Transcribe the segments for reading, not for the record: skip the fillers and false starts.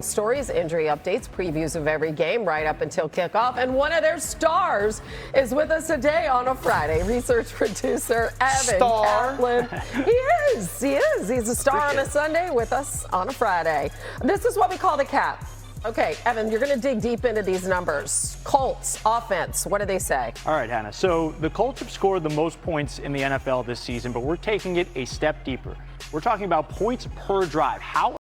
Stories, injury updates, previews of every game right up until kickoff. And one of their stars is with us today on a Friday. Research producer Evan Kaplan. He is. He's a star on a Sunday with us on a Friday. This is what we call the Cap. Okay, Evan, you're going to dig deep into these numbers. Colts offense, what do they say? All right, Hannah. So the Colts have scored the most points in the NFL this season, but we're taking it a step deeper. We're talking about points per drive. How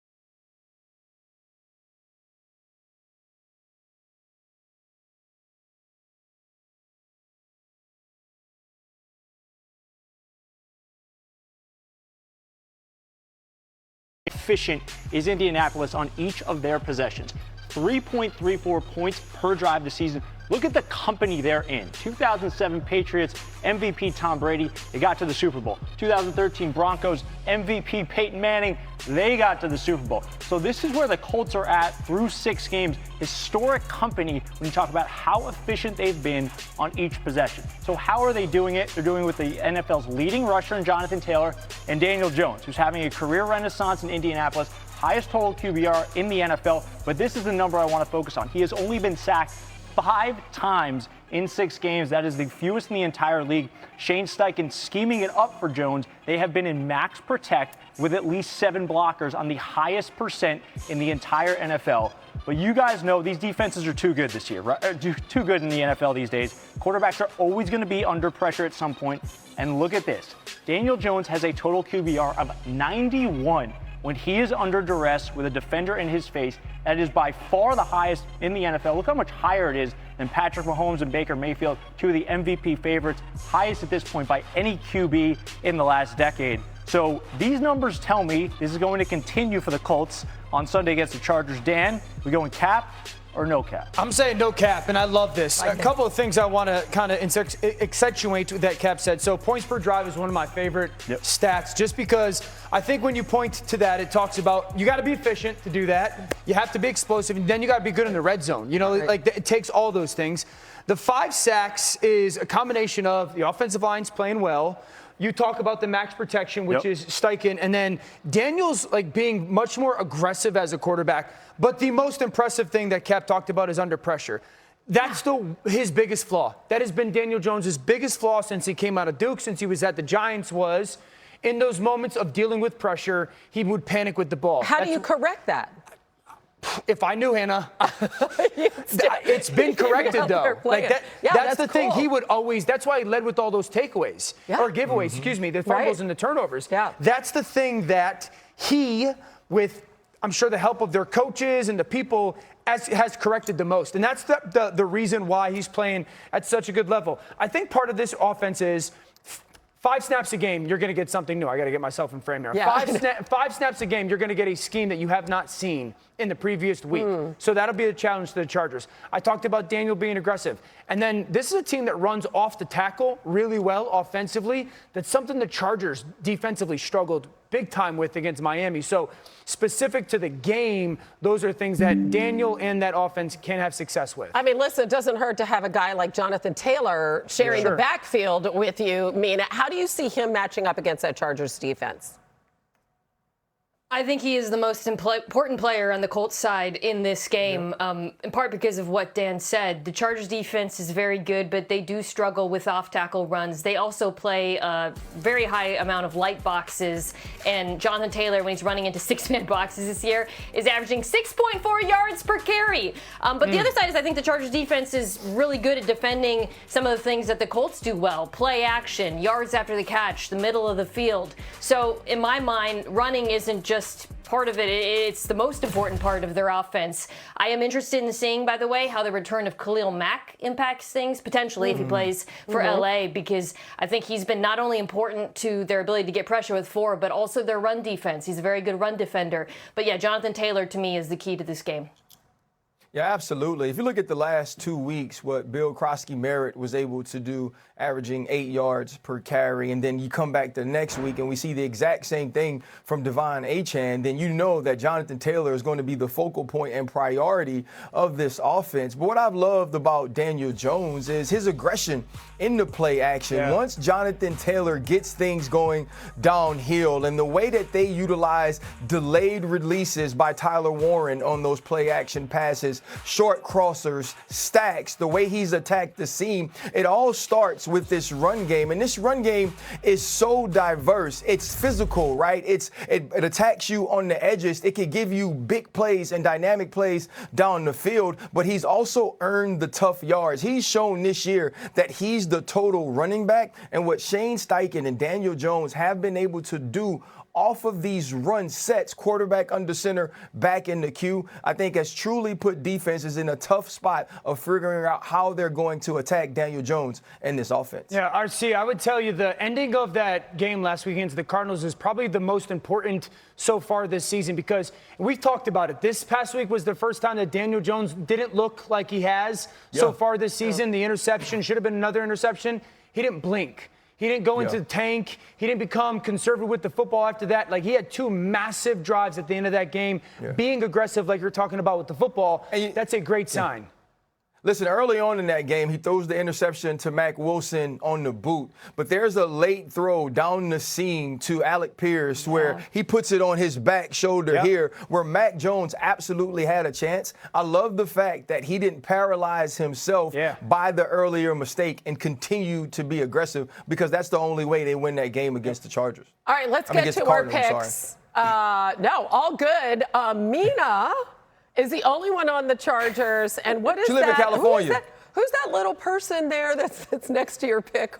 efficient is Indianapolis on each of their possessions? 3.34 points per drive this season. Look at the company they're in. 2007 Patriots, MVP Tom Brady, they got to the Super Bowl. 2013 Broncos, MVP Peyton Manning, they got to the Super Bowl. So this is where the Colts are at through 6 games. Historic company when you talk about how efficient they've been on each possession. So how are they doing it? They're doing it with the NFL's leading rusher in Jonathan Taylor and Daniel Jones, who's having a career renaissance in Indianapolis. Highest total QBR in the NFL, but this is the number I want to focus on. He has only been sacked 5 times in 6 games. That is the fewest in the entire league. Shane Steichen scheming it up for Jones. They have been in max protect with at least 7 blockers on the highest percent in the entire NFL. But you guys know these defenses are too good this year, right? Too good in the NFL these days. Quarterbacks are always going to be under pressure at some point. And look at this. Daniel Jones has a total QBR of 91 when he is under duress with a defender in his face. That is by far the highest in the NFL. Look how much higher it is than Patrick Mahomes and Baker Mayfield, 2 of the MVP favorites, highest at this point by any QB in the last decade. So these numbers tell me this is going to continue for the Colts on Sunday against the Chargers. Dan, we going cap or no cap? I'm saying no cap, and I love this. A couple of things I want to kind of accentuate that Cap said. So points per drive is one of my favorite stats, just because I think when you point to that, it talks about you got to be efficient to do that. You have to be explosive, and then you got to be good in the red zone. You know, like it takes all those things. The 5 sacks is a combination of the offensive line's playing well. You talk about the max protection, which is Steichen, and then Daniel's like being much more aggressive as a quarterback. But the most impressive thing that Cap talked about is under pressure. That's his biggest flaw. That has been Daniel Jones' biggest flaw since he came out of Duke, since he was at the Giants, was in those moments of dealing with pressure, he would panic with the ball. How do you correct that? If I knew, Hannah, it's been corrected though. Like that's the thing. He would always. That's why he led with all those takeaways or giveaways. Excuse me, the fumbles and the turnovers. That's the thing that he, with I'm sure the help of their coaches and the people, has corrected the most. And that's the reason why he's playing at such a good level. I think part of this offense is 5 snaps a game, you're going to get something new. I got to get myself in frame here. 5 snaps a game, you're going to get a scheme that you have not seen in the previous week. So that'll be a challenge to the Chargers. I talked about Daniel being aggressive. And then this is a team that runs off the tackle really well offensively. That's something the Chargers defensively struggled big time with against Miami. So specific to the game, those are things that Daniel and that offense can have success with. I mean, listen, it doesn't hurt to have a guy like Jonathan Taylor sharing the backfield with you. Mina, how do you see him matching up against that Chargers defense? I think he is the most important player on the Colts side in this game, in part because of what Dan said. The Chargers defense is very good, but they do struggle with off-tackle runs. They also play a very high amount of light boxes, and Jonathan Taylor, when he's running into 6-man boxes this year, is averaging 6.4 yards per carry. But the other side is I think the Chargers defense is really good at defending some of the things that the Colts do well. Play action, yards after the catch, the middle of the field. So in my mind, running isn't just part of it. It's the most important part of their offense. I am interested in seeing, by the way, how the return of Khalil Mack impacts things, potentially, if he plays for LA, because I think he's been not only important to their ability to get pressure with 4, but also their run defense. He's a very good run defender. But yeah, Jonathan Taylor, to me, is the key to this game. Yeah, absolutely. If you look at the last 2 weeks, what Bill Krosky-Merritt was able to do, averaging 8 yards per carry, and then you come back the next week and we see the exact same thing from Devon Achane, then you know that Jonathan Taylor is going to be the focal point and priority of this offense. But what I've loved about Daniel Jones is his aggression in the play action. Yeah. Once Jonathan Taylor gets things going downhill, and the way that they utilize delayed releases by Tyler Warren on those play action passes, short crossers, stacks, the way he's attacked the seam, it all starts with this run game. And this run game is so diverse. It's physical, right? It attacks you on the edges. It can give you big plays and dynamic plays down the field, but he's also earned the tough yards. He's shown this year that he's the total running back, and what Shane Steichen and Daniel Jones have been able to do off of these run sets, quarterback under center, back in the queue, I think has truly put defenses in a tough spot of figuring out how they're going to attack Daniel Jones and this offense. Yeah, RC, I would tell you the ending of that game last week against the Cardinals is probably the most important so far this season, because we've talked about it. This past week was the first time that Daniel Jones didn't look like he has so far this season. The interception should have been another interception. He didn't blink. He didn't go into the tank. He didn't become conservative with the football after that. Like, he had 2 massive drives at the end of that game. Being aggressive, like you're talking about with the football, that's a great sign. Listen, early on in that game, he throws the interception to Mack Wilson on the boot, but there's a late throw down the seam to Alec Pierce where he puts it on his back shoulder here, where Mac Jones absolutely had a chance. I love the fact that he didn't paralyze himself by the earlier mistake and continue to be aggressive, because that's the only way they win that game against the Chargers. All right, let's get to our picks. No, all good. Mina is the only one on the Chargers. And what is she live in California. Who's that little person there that's next to your pick?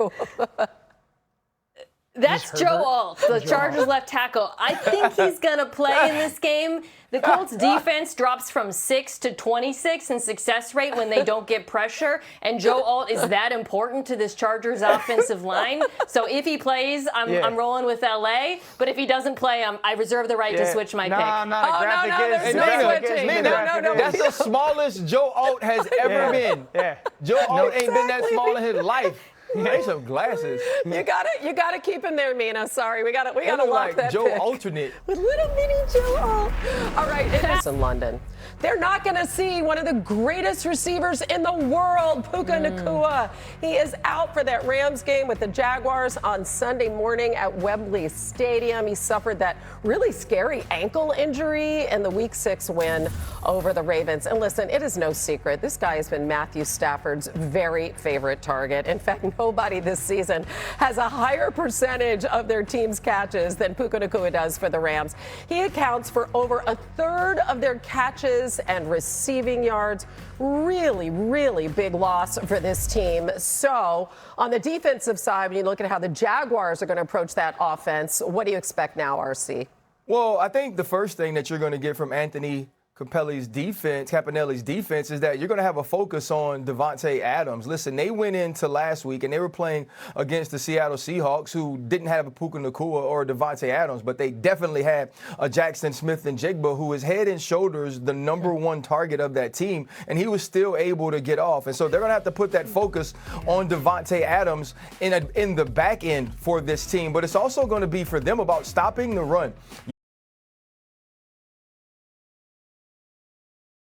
That's Joe Alt, the Chargers left tackle. I think he's going to play in this game. The Colts defense drops from 6 to 26 in success rate when they don't get pressure, and Joe Alt is that important to this Chargers offensive line. So if he plays, I'm rolling with LA, but if he doesn't play, I reserve the right to switch my pick. There's no switching. No. That's the smallest Joe Alt has ever been. Joe Alt ain't been that small in his life. He has some glasses. You got to keep him there, Mina. Sorry, we got to lock like that Joe pick. Alternate with little mini Joe Alt. All right, it is in London. They're not going to see one of the greatest receivers in the world, Puka Nacua. He is out for that Rams game with the Jaguars on Sunday morning at Wembley Stadium. He suffered that really scary ankle injury in the Week 6 win over the Ravens. And listen, it is no secret, this guy has been Matthew Stafford's very favorite target. In fact, nobody this season has a higher percentage of their team's catches than Puka Nacua does for the Rams. He accounts for over a third of their catches and receiving yards. Really, really big loss for this team. So on the defensive side, when you look at how the Jaguars are going to approach that offense, what do you expect now, RC? Well, I think the first thing that you're going to get from Anthony Capelli's defense is that you're going to have a focus on Devontae Adams. Listen, they went into last week and they were playing against the Seattle Seahawks, who didn't have a Puka Nacua or Devontae Adams, but they definitely had a Jackson Smith-Njigba, who is head and shoulders the number 1 target of that team, and he was still able to get off. And so they're going to have to put that focus on Devontae Adams in the back end for this team. But it's also going to be for them about stopping the run.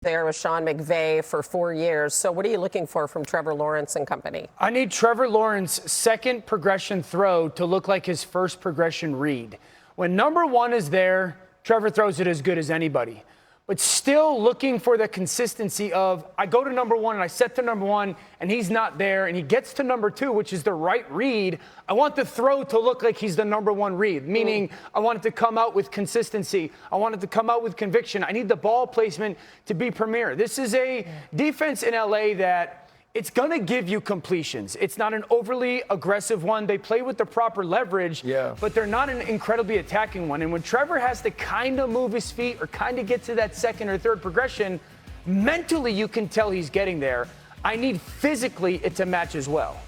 There with Sean McVay for 4 years. So what are you looking for from Trevor Lawrence and company? I need Trevor Lawrence's second progression throw to look like his first progression read. When number 1 is there, Trevor throws it as good as anybody. But still looking for the consistency of, I go to number 1 and I set to number 1 and he's not there and he gets to number 2, which is the right read. I want the throw to look like he's the number 1 read, meaning I want it to come out with consistency. I want it to come out with conviction. I need the ball placement to be premier. This is a defense in LA that it's going to give you completions. It's not an overly aggressive one. They play with the proper leverage, but they're not an incredibly attacking one. And when Trevor has to kind of move his feet or kind of get to that second or third progression, mentally you can tell he's getting there. I need physically it to match as well.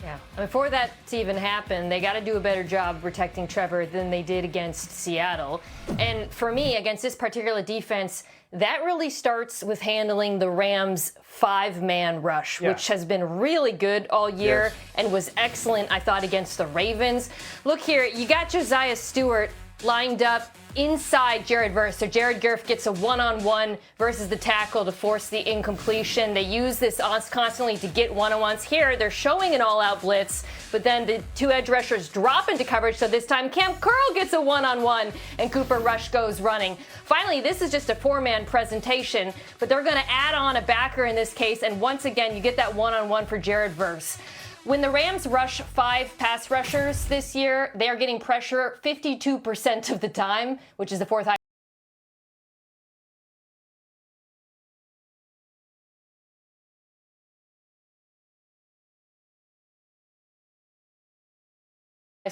Yeah. And for that to even happen, they got to do a better job protecting Trevor than they did against Seattle. And for me, against this particular defense, that really starts with handling the Rams' 5-man rush, which has been really good all year and was excellent, I thought, against the Ravens. Look here, you got Josiah Stewart lined up inside Jared Verse. So Jared Goff gets a one-on-one versus the tackle to force the incompletion. They use this constantly to get one-on-ones. Here, they're showing an all-out blitz, but then the 2 edge rushers drop into coverage. So this time, Cam Curl gets a one-on-one, and Cooper Rush goes running. Finally, this is just a 4-man presentation, but they're going to add on a backer in this case, and once again, you get that one-on-one for Jared Verse. When the Rams rush 5 pass rushers this year, they are getting pressure 52% of the time, which is the 4th highest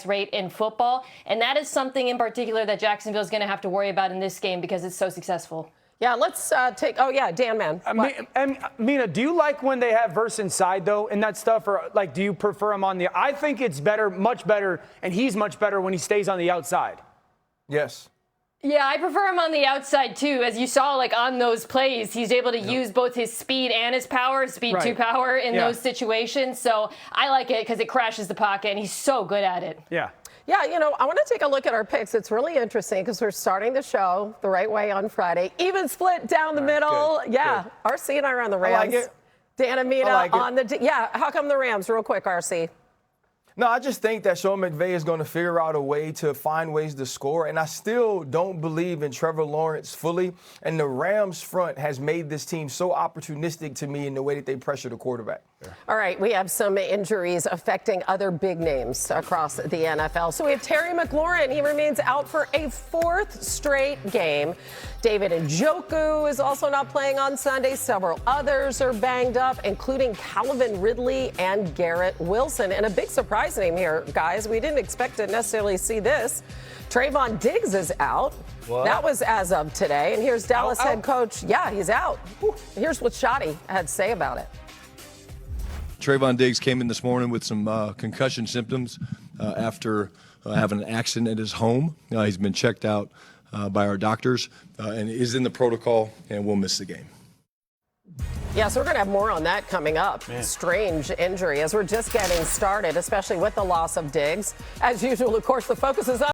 rate in football. And that is something in particular that Jacksonville is going to have to worry about in this game because it's so successful. Yeah, let's take. Oh, yeah, Dan, man. Mina, do you like when they have Verse inside, though, and that stuff? Or, like, do you prefer him on the. I think it's better, much better, and he's much better when he stays on the outside. Yes. Yeah, I prefer him on the outside, too. As you saw, like, on those plays, he's able to use both his speed and his power, speed to power in those situations. So I like it because it crashes the pocket, and he's so good at it. Yeah. Yeah, you know, I want to take a look at our picks. It's really interesting because we're starting the show the right way on Friday. Even split down the middle. Good, yeah, good. RC and I are on the Rams. I like it. Dan and Mina on the. Yeah, how come the Rams? Real quick, RC. No, I just think that Sean McVay is going to figure out a way to find ways to score, and I still don't believe in Trevor Lawrence fully. And the Rams front has made this team so opportunistic to me in the way that they pressure the quarterback. All right, we have some injuries affecting other big names across the NFL. So we have Terry McLaurin. He remains out for a 4th straight game. David Njoku is also not playing on Sunday. Several others are banged up, including Calvin Ridley and Garrett Wilson. And a big surprise name here, guys. We didn't expect to necessarily see this. Trayvon Diggs is out. What? That was as of today. And here's Dallas head coach. Yeah, he's out. Here's what Shotty had to say about it. Trayvon Diggs came in this morning with some concussion symptoms after having an accident at his home. He's been checked out by our doctors and is in the protocol and will miss the game. Yeah, so we're going to have more on that coming up. Man. Strange injury as we're just getting started, especially with the loss of Diggs. As usual, of course, the focus is on